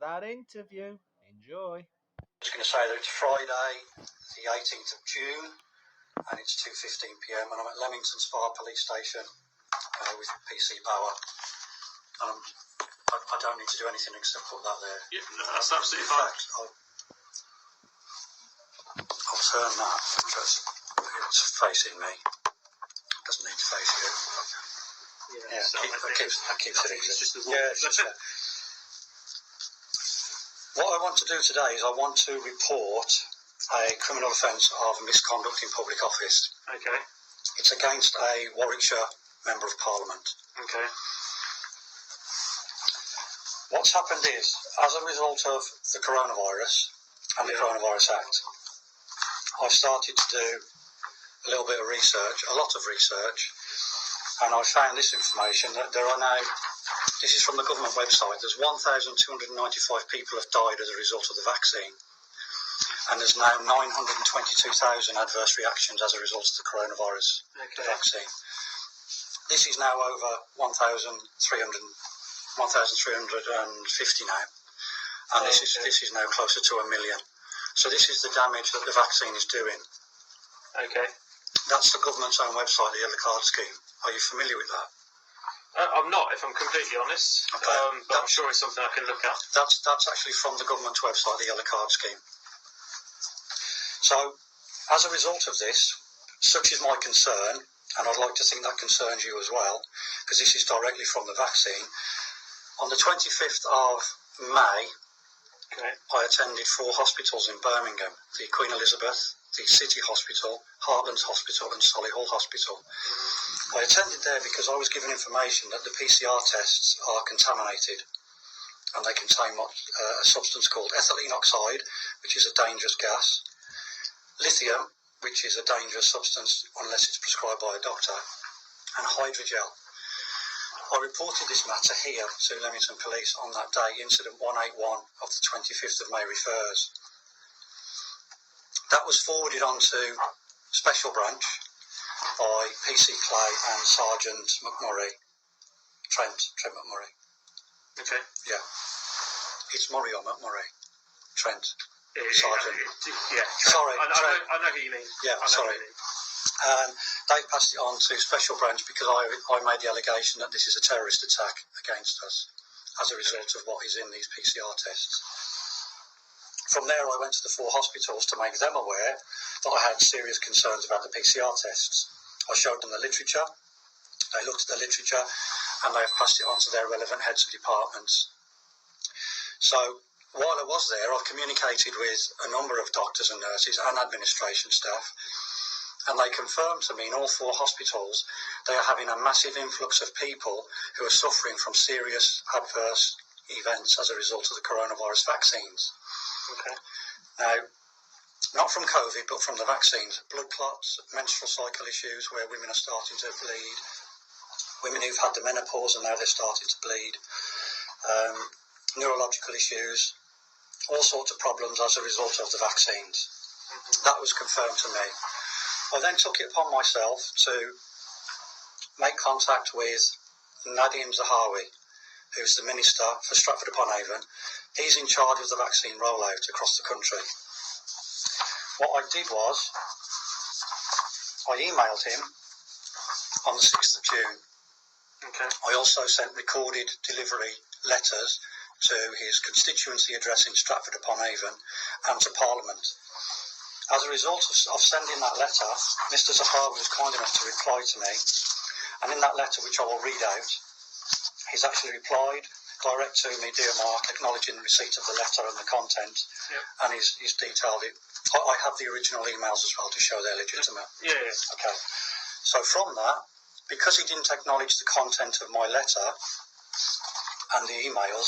that interview. Enjoy. I'm just going to say that it's Friday, the 18th of June, and it's 2:15 p.m. and I'm at Leamington Spa Police Station with PC Bauer. I don't need to do anything except put that there. Yeah, no, that's absolutely fine. fine. In fact, I'll turn that because it's facing me. It doesn't need to face you. Yeah, so that keeps it easy. It's just as yeah, it's just What I want to do today is I want to report a criminal offence of misconduct in public office. Okay. It's against a Warwickshire Member of Parliament. Okay. What's happened is, as a result of the coronavirus and the Coronavirus Act, I've started to do a little bit of research, a lot of research, and I found this information that there are now, this is from the government website, there's 1,295 people have died as a result of the vaccine, and there's now 922,000 adverse reactions as a result of the coronavirus vaccine. This is now over 1,350 now, and this is now closer to 1 million. So this is the damage that the vaccine is doing. Okay. That's the government's own website, the Yellow Card Scheme. Are you familiar with that? I'm not, if I'm completely honest. Okay. But I'm sure it's something I can look at. That's actually from the government's website, the Yellow Card Scheme. So, as a result of this, such is my concern, and I'd like to think that concerns you as well, because this is directly from the vaccine. On the 25th of May, I attended 4 hospitals in Birmingham, the Queen Elizabeth, the City Hospital, Heartlands Hospital and Solihull Hospital. I attended there because I was given information that the PCR tests are contaminated and they contain a substance called ethylene oxide, which is a dangerous gas, lithium, which is a dangerous substance unless it's prescribed by a doctor, and hydrogel. I reported this matter here to Leamington Police on that day. Incident 181 of the 25th of May refers. That was forwarded on to Special Branch by PC Clay and Sergeant McMurray, Trent McMurray. Okay. Yeah. It's Murray or McMurray. Trent. Sergeant. Yeah. Trent. Sorry. I know who you mean. Yeah, sorry. They passed it on to Special Branch because I made the allegation that this is a terrorist attack against us as a result of what is in these PCR tests. From there, I went to the 4 hospitals to make them aware that I had serious concerns about the PCR tests. I showed them the literature, they looked at the literature, and they have passed it on to their relevant heads of departments. So, while I was there, I communicated with a number of doctors and nurses and administration staff, and they confirmed to me in all 4 hospitals they are having a massive influx of people who are suffering from serious adverse events as a result of the coronavirus vaccines. Okay. Now, not from COVID, but from the vaccines. Blood clots, menstrual cycle issues where women are starting to bleed, women who've had the menopause and now they're starting to bleed, neurological issues, all sorts of problems as a result of the vaccines. That was confirmed to me. I then took it upon myself to make contact with Nadim Zahawi, who's the Minister for Stratford-upon-Avon. He's in charge of the vaccine rollout across the country. What I did was, I emailed him on the 6th of June. Okay. I also sent recorded delivery letters to his constituency address in Stratford-upon-Avon and to Parliament. As a result of sending that letter, Mr. Zahawi was kind enough to reply to me, and in that letter, which I will read out, he's actually replied direct to me, dear Mark, acknowledging the receipt of the letter and the content, and he's detailed it. I have the original emails as well to show they're legitimate. Yeah. Okay. So from that, because he didn't acknowledge the content of my letter and the emails,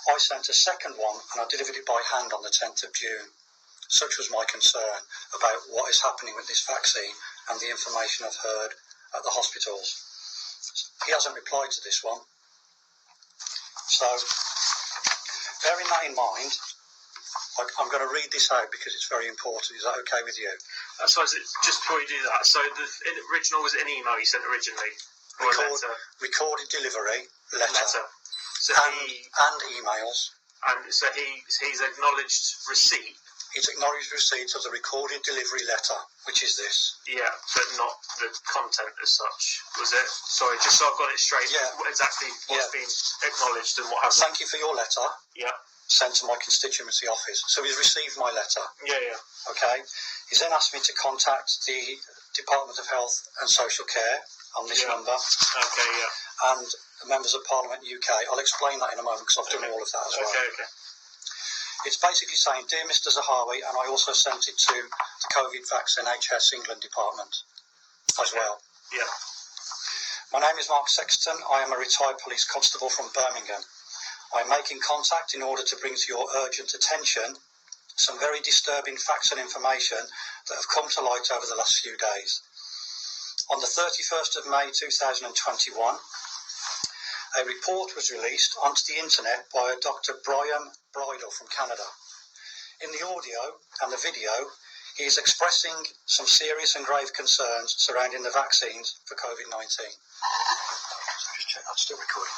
I sent a second one and I delivered it by hand on the 10th of June. Such was my concern about what is happening with this vaccine and the information I've heard at the hospitals. He hasn't replied to this one. So, bearing that in mind, I'm going to read this out because it's very important. Is that okay with you? So just before you do that, so the original was an email you sent originally? Or a letter? Recorded delivery, letter. So and emails. And so he's acknowledged receipt. He's acknowledged receipt of the recorded delivery letter, which is this. Yeah, but not the content as such, was it? Sorry, just so I've got it straight. Yeah. Exactly what's been acknowledged and what hasn't. Thank you for your letter. Yeah. Sent to my constituency office. So he's received my letter. Yeah. Okay. He's then asked me to contact the Department of Health and Social Care on this number. Okay, yeah. And members of Parliament UK. I'll explain that in a moment because I've done all of that as well. Okay. It's basically saying, Dear Mr. Zahawi, and I also sent it to the COVID Vaccine NHS England Department as well. Yeah. My name is Mark Sexton. I am a retired police constable from Birmingham. I am making contact in order to bring to your urgent attention some very disturbing facts and information that have come to light over the last few days. On the 31st of May 2021, a report was released onto the internet by a Dr. Brian Bridle from Canada. In the audio and the video, he is expressing some serious and grave concerns surrounding the vaccines for COVID-19. So just check that's still recording.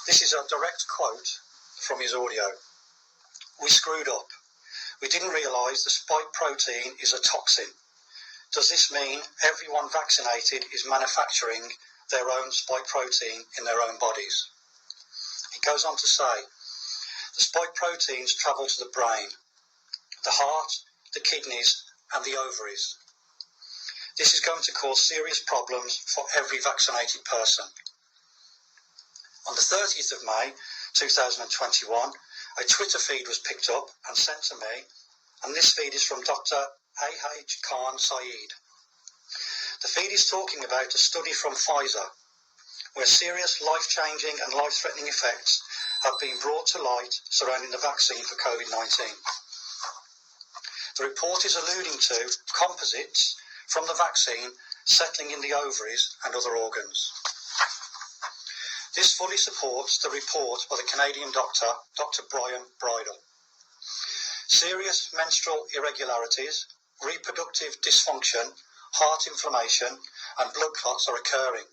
This is a direct quote from his audio. We screwed up. We didn't realise the spike protein is a toxin. Does this mean everyone vaccinated is manufacturing their own spike protein in their own bodies? He goes on to say, the spike proteins travel to the brain, the heart, the kidneys and the ovaries. This is going to cause serious problems for every vaccinated person. On the 30th of May 2021, a Twitter feed was picked up and sent to me, and this feed is from Dr. A.H. Khan Saeed. The feed is talking about a study from Pfizer, where serious life-changing and life-threatening effects have been brought to light surrounding the vaccine for COVID-19. The report is alluding to composites from the vaccine settling in the ovaries and other organs. This fully supports the report by the Canadian doctor, Dr. Brian Bridle. Serious menstrual irregularities, reproductive dysfunction, heart inflammation and blood clots are occurring.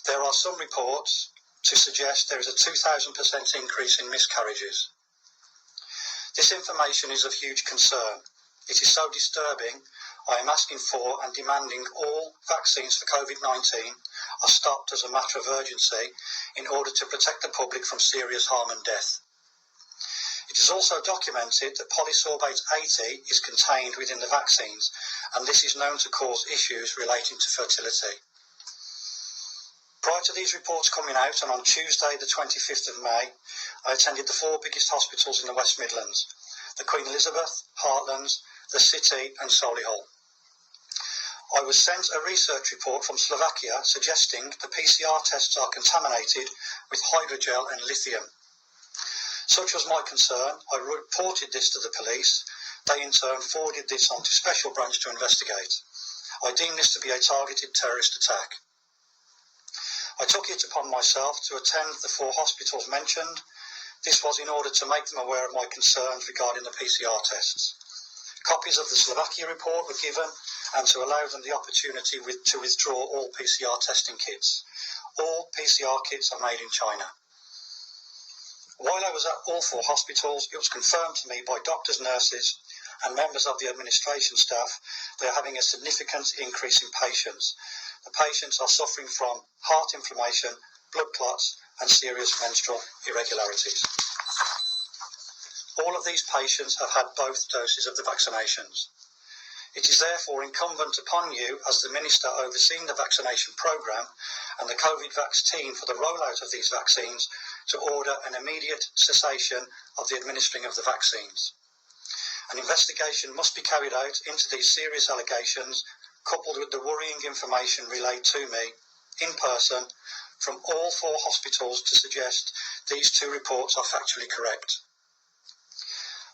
There are some reports to suggest there is a 2,000% increase in miscarriages. This information is of huge concern. It is so disturbing, I am asking for and demanding all vaccines for COVID-19 are stopped as a matter of urgency in order to protect the public from serious harm and death. It is also documented that polysorbate 80 is contained within the vaccines, and this is known to cause issues relating to fertility. Prior to these reports coming out, and on Tuesday the 25th of May, I attended the 4 biggest hospitals in the West Midlands, the Queen Elizabeth, Heartlands, the City and Solihull. I was sent a research report from Slovakia suggesting the PCR tests are contaminated with hydrogel and lithium. Such was my concern. I reported this to the police. They in turn forwarded this on to Special Branch to investigate. I deem this to be a targeted terrorist attack. I took it upon myself to attend the 4 hospitals mentioned. This was in order to make them aware of my concerns regarding the PCR tests. Copies of the Slovakia report were given and to allow them the opportunity to withdraw all PCR testing kits. All PCR kits are made in China. While I was at all 4 hospitals, it was confirmed to me by doctors, nurses and members of the administration staff they are having a significant increase in patients. The patients are suffering from heart inflammation, blood clots and serious menstrual irregularities. All of these patients have had both doses of the vaccinations. It is therefore incumbent upon you as the Minister overseeing the vaccination programme and the COVID Vax team for the rollout of these vaccines to order an immediate cessation of the administering of the vaccines. An investigation must be carried out into these serious allegations, coupled with the worrying information relayed to me in person from all 4 hospitals to suggest these 2 reports are factually correct.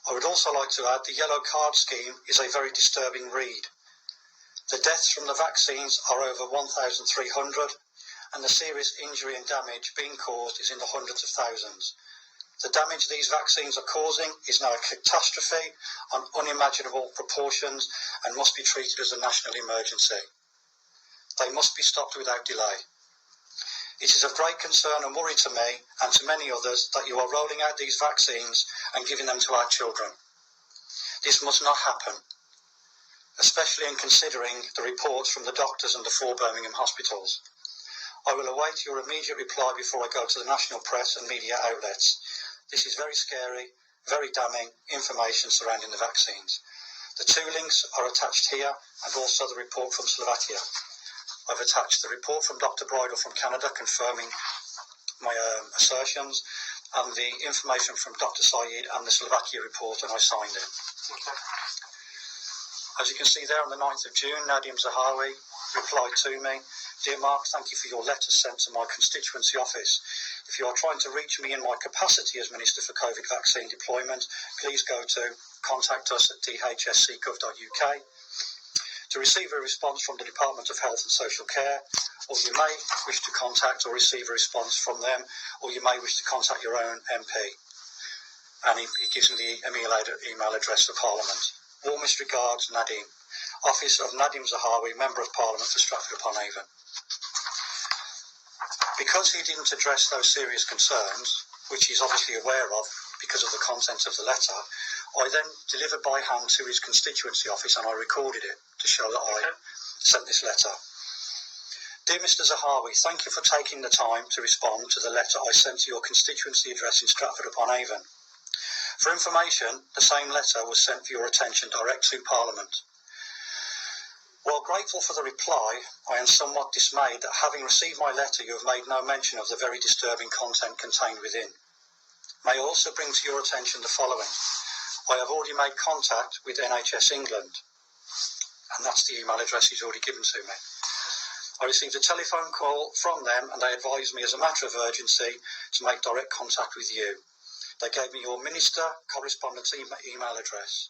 I would also like to add the yellow card scheme is a very disturbing read. The deaths from the vaccines are over 1,300 and the serious injury and damage being caused is in the hundreds of thousands. The damage these vaccines are causing is now a catastrophe on unimaginable proportions and must be treated as a national emergency. They must be stopped without delay. It is of great concern and worry to me and to many others that you are rolling out these vaccines and giving them to our children. This must not happen, especially in considering the reports from the doctors and the 4 Birmingham hospitals. I will await your immediate reply before I go to the national press and media outlets. This is very scary, very damning information surrounding the vaccines. The 2 links are attached here and also the report from Slovakia. I've attached the report from Dr. Bridle from Canada confirming my assertions and the information from Dr. Saeed and the Slovakia report, and I signed it. Okay. As you can see there, on the 9th of June, Nadim Zahawi replied to me, "Dear Mark, thank you for your letter sent to my constituency office. If you are trying to reach me in my capacity as Minister for COVID vaccine deployment, please go to contact us at dhsc.gov.uk. To receive a response from the Department of Health and Social Care, or you may wish to contact or receive a response from them, or you may wish to contact your own MP." And he gives me the email address for Parliament. Warmest regards, Nadim. Office of Nadim Zahawi, Member of Parliament for Stratford-upon-Avon. Because he didn't address those serious concerns, which he's obviously aware of because of the content of the letter, I then delivered by hand to his constituency office and I recorded it to show that I sent this letter. "Dear Mr. Zahawi, thank you for taking the time to respond to the letter I sent to your constituency address in Stratford-upon-Avon. For information, the same letter was sent for your attention direct to Parliament. While grateful for the reply, I am somewhat dismayed that having received my letter you have made no mention of the very disturbing content contained within. May I also bring to your attention the following. I have already made contact with NHS England, and that's the email address he's already given to me. I received a telephone call from them and they advised me as a matter of urgency to make direct contact with you. They gave me your Minister correspondence email address.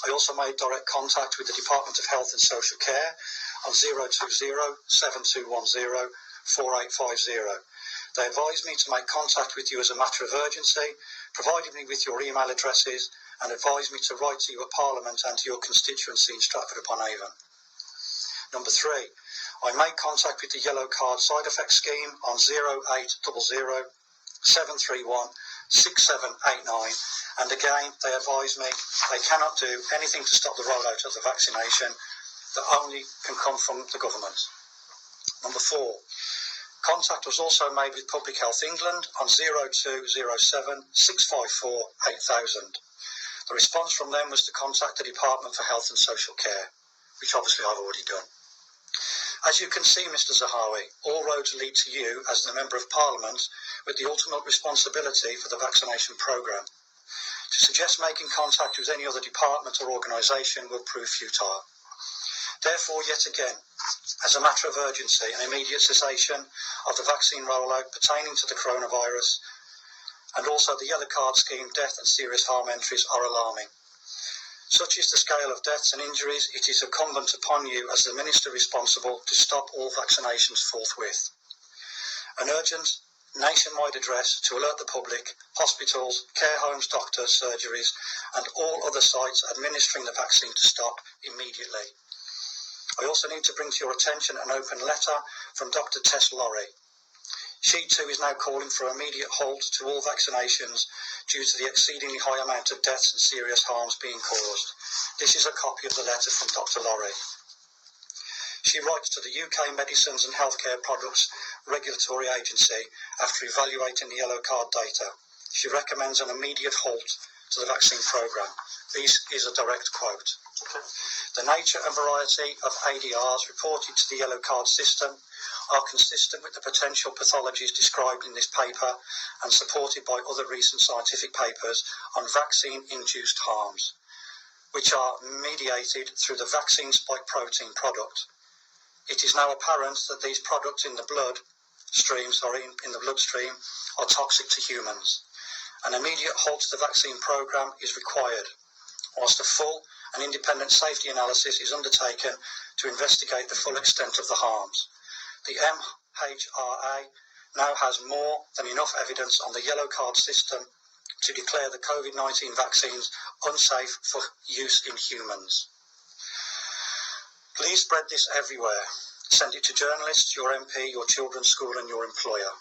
I also made direct contact with the Department of Health and Social Care on 020-7210-4850. They advised me to make contact with you as a matter of urgency, provided me with your email addresses, and advised me to write to you at Parliament and to your constituency in Stratford-upon-Avon. Number 3, I made contact with the Yellow Card Side Effects Scheme on 0800 731 6789, and again they advised me they cannot do anything to stop the rollout of the vaccination, that only can come from the government. Number 4, contact was also made with Public Health England on 0207 654 8000. The response from them was to contact the Department for Health and Social Care, which obviously I've already done. As you can see, Mr. Zahawi, all roads lead to you as the Member of Parliament with the ultimate responsibility for the vaccination programme. To suggest making contact with any other department or organisation will prove futile. Therefore, yet again, as a matter of urgency, an immediate cessation of the vaccine rollout pertaining to the coronavirus and also the Yellow Card Scheme death and serious harm entries are alarming. Such is the scale of deaths and injuries, it is incumbent upon you as the Minister responsible to stop all vaccinations forthwith. An urgent nationwide address to alert the public, hospitals, care homes, doctors, surgeries and all other sites administering the vaccine to stop immediately. I also need to bring to your attention an open letter from Dr. Tess Lorry. She too is now calling for immediate halt to all vaccinations due to the exceedingly high amount of deaths and serious harms being caused. This is a copy of the letter from Dr. Lorry. She writes to the UK Medicines and Healthcare Products Regulatory Agency after evaluating the yellow card data. She recommends an immediate halt to the vaccine programme. This is a direct quote. Okay. The nature and variety of ADRs reported to the yellow card system are consistent with the potential pathologies described in this paper and supported by other recent scientific papers on vaccine-induced harms, which are mediated through the vaccine spike protein product. It is now apparent that these products in the bloodstream are toxic to humans. An immediate halt to the vaccine programme is required, whilst a full and independent safety analysis is undertaken to investigate the full extent of the harms. The MHRA now has more than enough evidence on the yellow card system to declare the COVID-19 vaccines unsafe for use in humans. Please spread this everywhere. Send it to journalists, your MP, your children's school and your employer.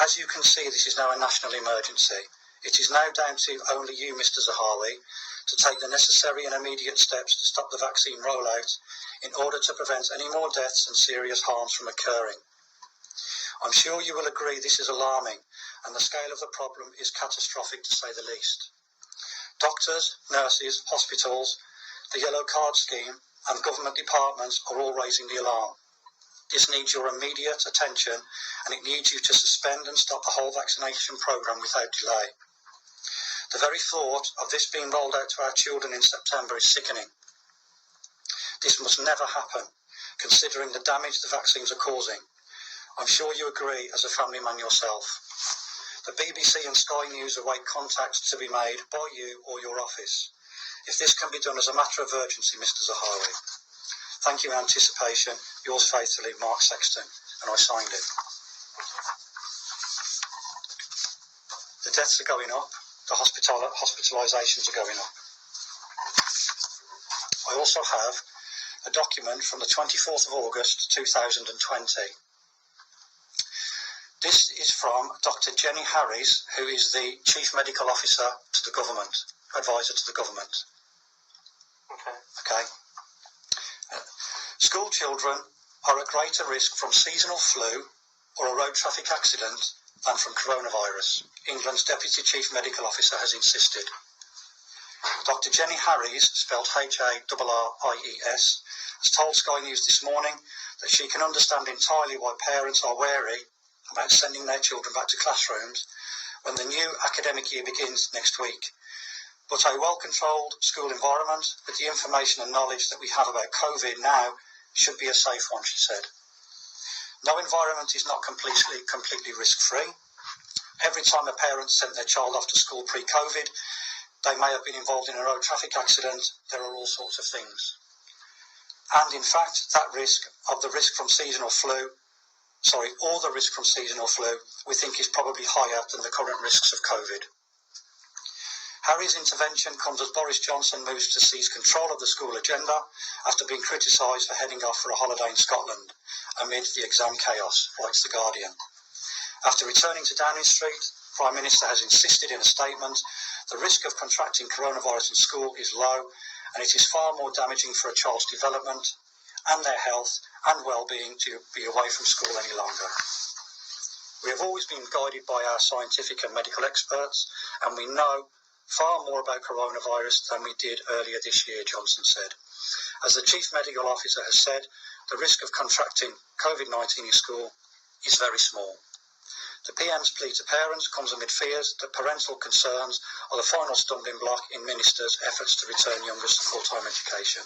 As you can see, this is now a national emergency. It is now down to only you, Mr. Zahawi, to take the necessary and immediate steps to stop the vaccine rollout in order to prevent any more deaths and serious harms from occurring. I'm sure you will agree this is alarming and the scale of the problem is catastrophic to say the least. Doctors, nurses, hospitals, the yellow card scheme and government departments are all raising the alarm. This needs your immediate attention and it needs you to suspend and stop the whole vaccination programme without delay. The very thought of this being rolled out to our children in September is sickening. This must never happen, considering the damage the vaccines are causing. I'm sure you agree as a family man yourself. The BBC and Sky News await contacts to be made by you or your office. If this can be done as a matter of urgency, Mr. Zahawi. Thank you in anticipation. Yours faithfully, Mark Sexton. And I signed it. The deaths are going up. The hospitalisations are going up. I also have a document from the 24th of August 2020. This is from Dr. Jenny Harries, who is the Chief Medical Officer to the government, advisor to the government. Okay. School children are at greater risk from seasonal flu or a road traffic accident than from coronavirus, England's Deputy Chief Medical Officer has insisted. Dr. Jenny Harries, spelled Harries, has told Sky News this morning that she can understand entirely why parents are wary about sending their children back to classrooms when the new academic year begins next week. But a well-controlled school environment with the information and knowledge that we have about COVID now should be a safe one, she said. No environment is not completely risk-free. Every time a parent sent their child off to school pre-COVID, they may have been involved in a road traffic accident. There are all sorts of things. And in fact, all the risk from seasonal flu, we think is probably higher than the current risks of COVID. Harry's intervention comes as Boris Johnson moves to seize control of the school agenda after being criticised for heading off for a holiday in Scotland amid the exam chaos, writes The Guardian. After returning to Downing Street, Prime Minister has insisted in a statement the risk of contracting coronavirus in school is low and it is far more damaging for a child's development and their health and well-being to be away from school any longer. We have always been guided by our scientific and medical experts and we know far more about coronavirus than we did earlier this year, Johnson said. As the Chief Medical Officer has said, the risk of contracting COVID-19 in school is very small. The PM's plea to parents comes amid fears that parental concerns are the final stumbling block in ministers' efforts to return youngers to full-time education.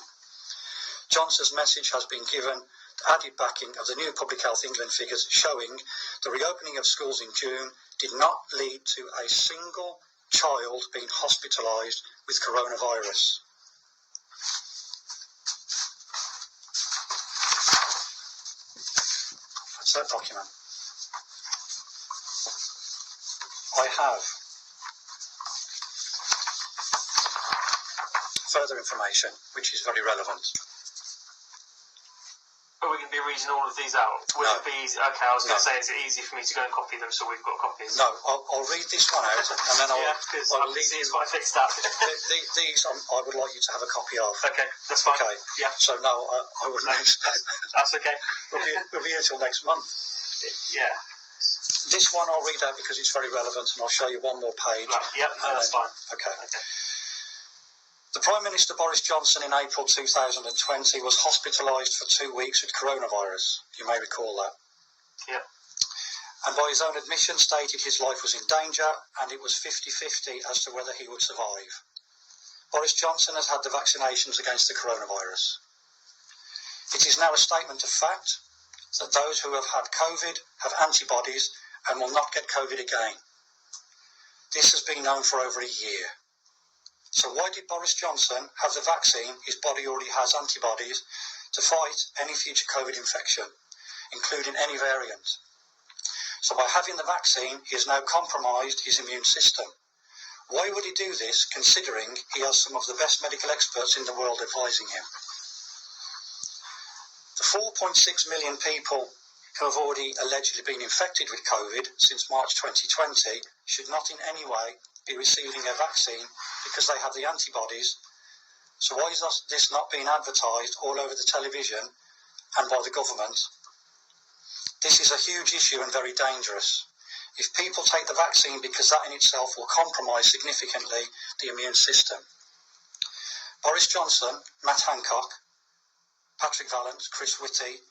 Johnson's message has been given the added backing of the new Public Health England figures showing the reopening of schools in June did not lead to a single child being hospitalised with coronavirus. That's that document. I have further information which is very relevant. Are we going to be reading all of these out? Would it be easy? Okay, I was going to say, is it easy for me to go and copy them so we've got copies? No, I'll read this one out and then I'll leave you. It's quite fixed up. These I would like you to have a copy of. Okay, that's fine. Okay. Yeah. So no, I wouldn't expect. That's okay. We'll be here till next month. Yeah. This one I'll read out because it's very relevant and I'll show you one more page. Right. Yep, no, that's fine. Okay. The Prime Minister Boris Johnson in April 2020 was hospitalised for 2 weeks with coronavirus. You may recall that. Yep. And by his own admission stated his life was in danger and it was 50-50 as to whether he would survive. Boris Johnson has had the vaccinations against the coronavirus. It is now a statement of fact that those who have had COVID have antibodies and will not get COVID again. This has been known for over a year. So why did Boris Johnson have the vaccine? His body already has antibodies to fight any future COVID infection, including any variant. So by having the vaccine, he has now compromised his immune system. Why would he do this, considering he has some of the best medical experts in the world advising him? The 4.6 million people who have already allegedly been infected with COVID since March 2020 should not in any way be receiving a vaccine because they have the antibodies. So why is this not being advertised all over the television and by the government? This is a huge issue and very dangerous. If people take the vaccine because that in itself will compromise significantly the immune system. Boris Johnson, Matt Hancock, Patrick Vallance, Chris Whitty,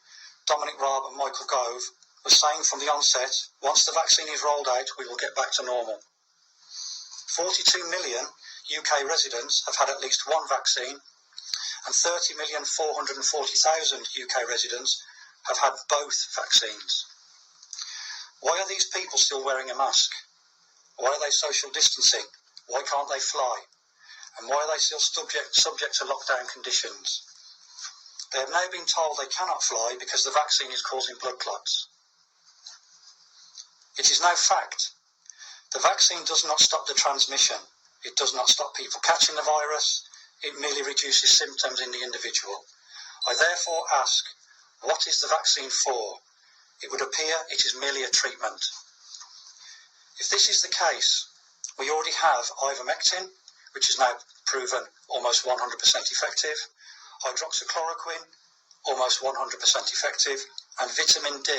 Dominic Raab and Michael Gove were saying from the onset, once the vaccine is rolled out, we will get back to normal. 42 million UK residents have had at least one vaccine and 30,440,000 UK residents have had both vaccines. Why are these people still wearing a mask? Why are they social distancing? Why can't they fly? And why are they still subject to lockdown conditions? They have now been told they cannot fly because the vaccine is causing blood clots. It is now fact. The vaccine does not stop the transmission. It does not stop people catching the virus. It merely reduces symptoms in the individual. I therefore ask, what is the vaccine for? It would appear it is merely a treatment. If this is the case, we already have ivermectin, which is now proven almost 100% effective, hydroxychloroquine, almost 100% effective, and vitamin D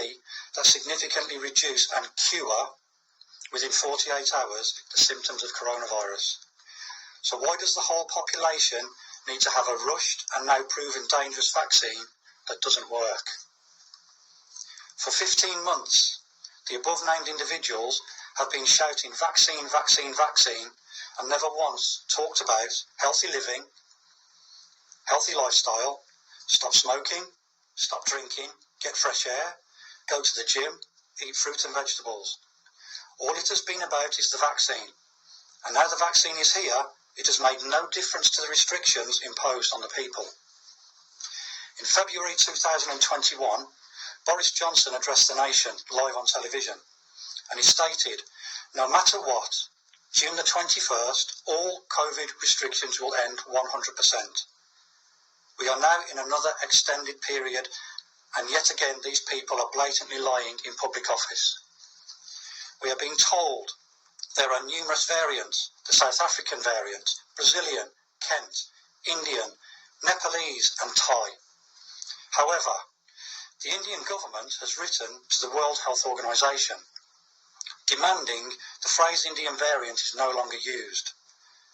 that significantly reduce and cure within 48 hours the symptoms of coronavirus. So why does the whole population need to have a rushed and now proven dangerous vaccine that doesn't work? For 15 months, the above-named individuals have been shouting vaccine, vaccine, vaccine, and never once talked about healthy living, healthy lifestyle, stop smoking, stop drinking, get fresh air, go to the gym, eat fruit and vegetables. All it has been about is the vaccine. And now the vaccine is here, it has made no difference to the restrictions imposed on the people. In February 2021, Boris Johnson addressed the nation live on television, and he stated, no matter what, June the 21st, all COVID restrictions will end 100%. We are now in another extended period, and yet again these people are blatantly lying in public office. We are being told there are numerous variants, the South African variant, Brazilian, Kent, Indian, Nepalese and Thai. However, the Indian government has written to the World Health Organization demanding the phrase Indian variant is no longer used.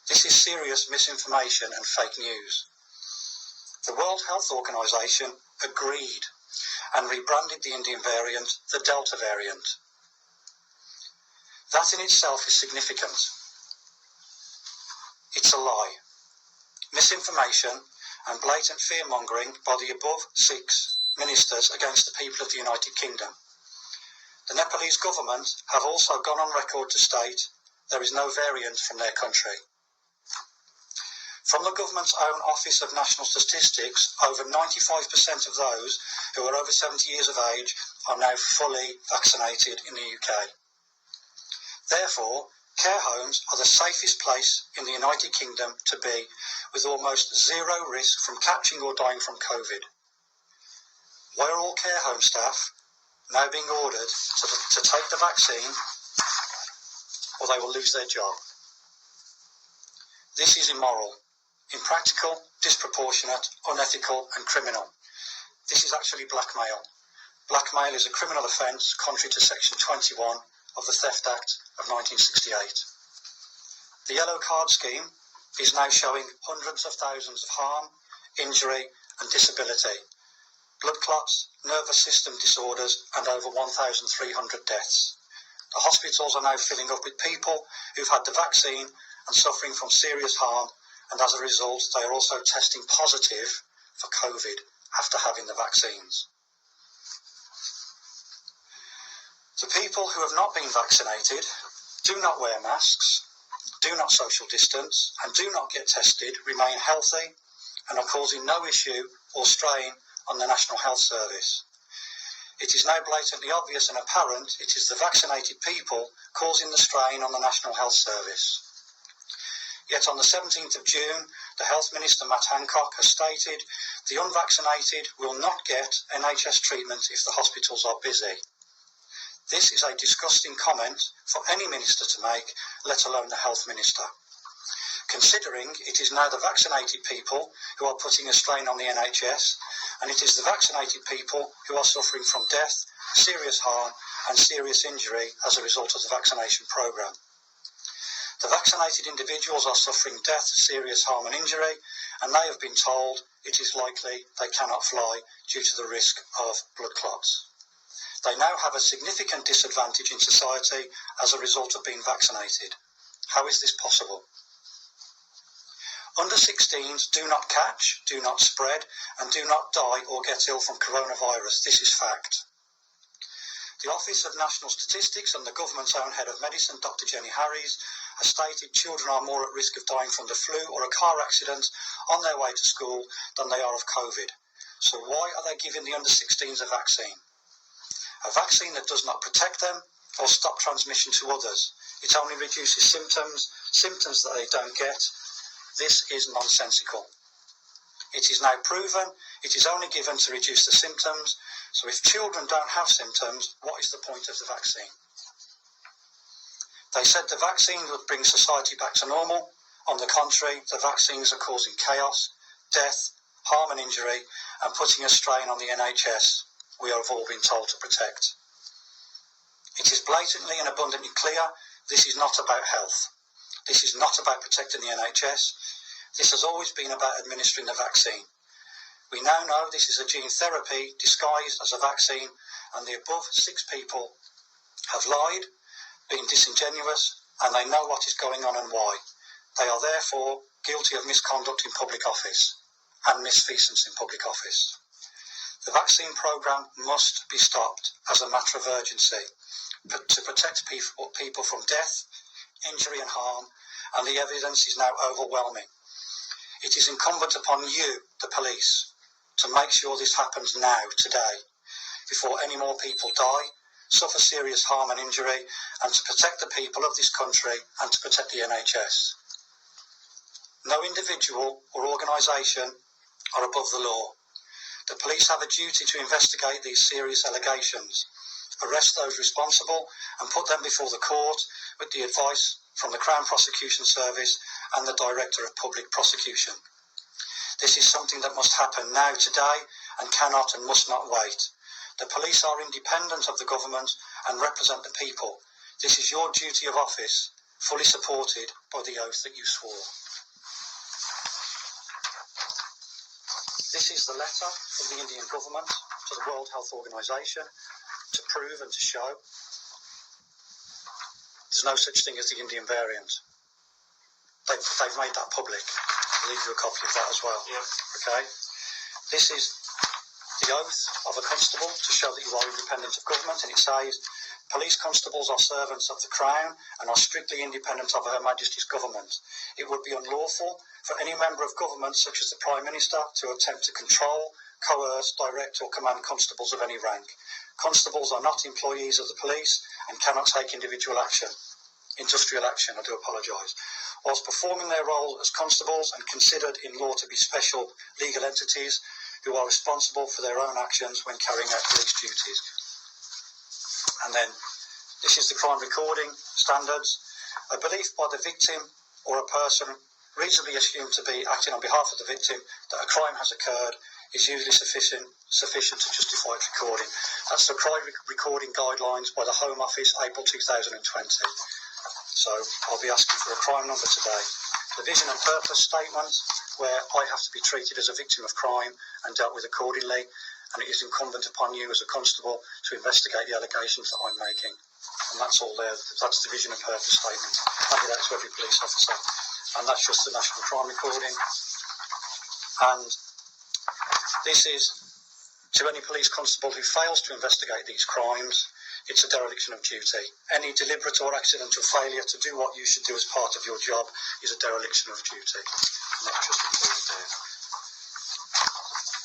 This is serious misinformation and fake news. The World Health Organization agreed and rebranded the Indian variant the Delta variant. That in itself is significant. It's a lie, misinformation and blatant fear-mongering by the above 6 ministers against the people of the United Kingdom. The Nepalese government have also gone on record to state there is no variant from their country. From the government's own Office of National Statistics, over 95% of those who are over 70 years of age are now fully vaccinated in the UK. Therefore, care homes are the safest place in the United Kingdom to be, with almost zero risk from catching or dying from COVID. Why are all care home staff now being ordered to take the vaccine, or they will lose their job? This is immoral, impractical, disproportionate, unethical and criminal. This is actually blackmail. Blackmail is a criminal offence contrary to Section 21 of the Theft Act of 1968. The yellow card scheme is now showing hundreds of thousands of harm, injury and disability, blood clots, nervous system disorders and over 1,300 deaths. The hospitals are now filling up with people who've had the vaccine and suffering from serious harm, and as a result they are also testing positive for COVID after having the vaccines. The people who have not been vaccinated do not wear masks, do not social distance and do not get tested, remain healthy and are causing no issue or strain on the National Health Service. It is now blatantly obvious and apparent it is the vaccinated people causing the strain on the National Health Service. Yet on the 17th of June, the Health Minister, Matt Hancock, has stated the unvaccinated will not get NHS treatment if the hospitals are busy. This is a disgusting comment for any minister to make, let alone the Health Minister. Considering it is now the vaccinated people who are putting a strain on the NHS, and it is the vaccinated people who are suffering from death, serious harm and serious injury as a result of the vaccination programme. The vaccinated individuals are suffering death, serious harm and injury, and they have been told it is likely they cannot fly due to the risk of blood clots. They now have a significant disadvantage in society as a result of being vaccinated. How is this possible? Under 16s do not catch, do not spread, and do not die or get ill from coronavirus. This is fact. The Office of National Statistics and the government's own head of medicine, Dr. Jenny Harries, has stated children are more at risk of dying from the flu or a car accident on their way to school than they are of COVID. So why are they giving the under 16s a vaccine? A vaccine that does not protect them or stop transmission to others. It only reduces symptoms that they don't get. This is nonsensical. It is now proven it is only given to reduce the symptoms, so if children don't have symptoms, what is the point of the vaccine? They said the vaccine would bring society back to normal. On the contrary, the vaccines are causing chaos, death, harm and injury, and putting a strain on the NHS we have all been told to protect. It is blatantly and abundantly clear this is not about health. This is not about protecting the NHS. This has always been about administering the vaccine. We now know this is a gene therapy disguised as a vaccine, and the above 6 people have lied, been disingenuous, and they know what is going on and why. They are therefore guilty of misconduct in public office and misfeasance in public office. The vaccine programme must be stopped as a matter of urgency to protect people from death, injury and harm, and the evidence is now overwhelming. It is incumbent upon you, the police, to make sure this happens now, today, before any more people die, suffer serious harm and injury, and to protect the people of this country and to protect the NHS. No individual or organisation are above the law. The police have a duty to investigate these serious allegations, arrest those responsible and put them before the court with the advice from the Crown Prosecution Service and the Director of Public Prosecution. This is something that must happen now, today, and cannot and must not wait. The police are independent of the government and represent the people. This is your duty of office, fully supported by the oath that you swore. This is the letter from the Indian government to the World Health Organization to prove and to show there's no such thing as the Indian variant. They've made that public. I'll leave you a copy of that as well. Yep. Okay. This is the oath of a constable to show that you are independent of government, and it says, police constables are servants of the Crown and are strictly independent of Her Majesty's government. It would be unlawful for any member of government, such as the Prime Minister, to attempt to control, coerce, direct or command constables of any rank. Constables are not employees of the police and cannot take industrial action, I do apologise. Whilst performing their role as constables and considered in law to be special legal entities who are responsible for their own actions when carrying out police duties. And then, this is the crime recording standards. A belief by the victim or a person reasonably assumed to be acting on behalf of the victim that a crime has occurred is usually sufficient to justify its recording. That's the crime recording guidelines by the Home Office, April 2020. So I'll be asking for a crime number today. The vision and purpose statement, where I have to be treated as a victim of crime and dealt with accordingly, and it is incumbent upon you as a constable to investigate the allegations that I'm making. And that's all there. That's the vision and purpose statement. I give that to every police officer. And that's just the national crime recording. And this is to any police constable who fails to investigate these crimes. It's a dereliction of duty. Any deliberate or accidental failure to do what you should do as part of your job is a dereliction of duty. And that's just included there.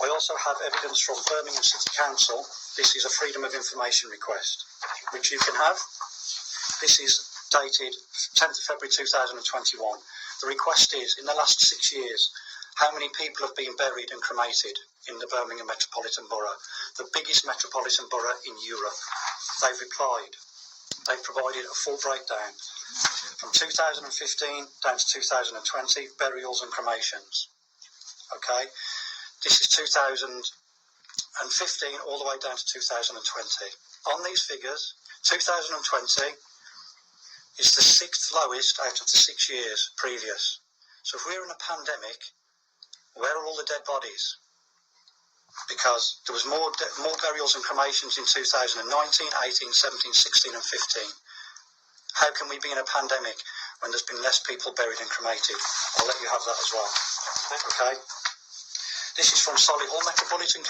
I also have evidence from Birmingham City Council. This is a Freedom of Information request, which you can have. This is dated 10th of February 2021. The request is, in the last 6 years, how many people have been buried and cremated in the Birmingham Metropolitan Borough, the biggest metropolitan borough in Europe? They've replied. They've provided a full breakdown from 2015 down to 2020, burials and cremations. Okay, this is 2015 all the way down to 2020. On these figures, 2020 is the 6th lowest out of the 6 years previous. So if we're in a pandemic, where are all the dead bodies? Because there was more burials and cremations in 2019, 18, 17, 16 and 15. How can we be in a pandemic when there's been less people buried and cremated? I'll let you have that as well. Okay. This is from Solihull Metropolitan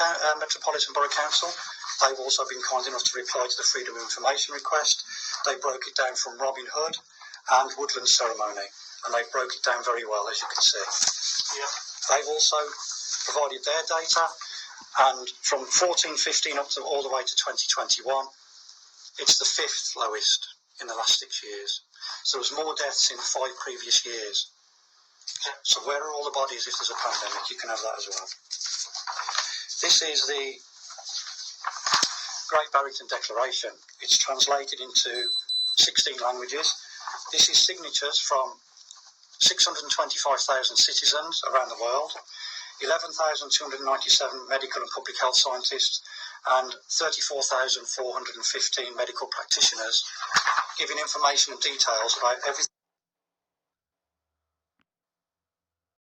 Borough Council. They've also been kind enough to reply to the Freedom of Information request. They broke it down from Robin Hood and Woodland Ceremony, and they broke it down very well, as you can see. Yeah. They've also provided their data, and from 14-15 up to all the way to 2021, it's the 5th lowest in the last 6 years. So there was more deaths in 5 previous years. So where are all the bodies if there's a pandemic? You can have that as well. This is the Great Barrington Declaration. It's translated into 16 languages. This is signatures from 625,000 citizens around the world, 11,297 medical and public health scientists, and 34,415 medical practitioners, giving information and details about everything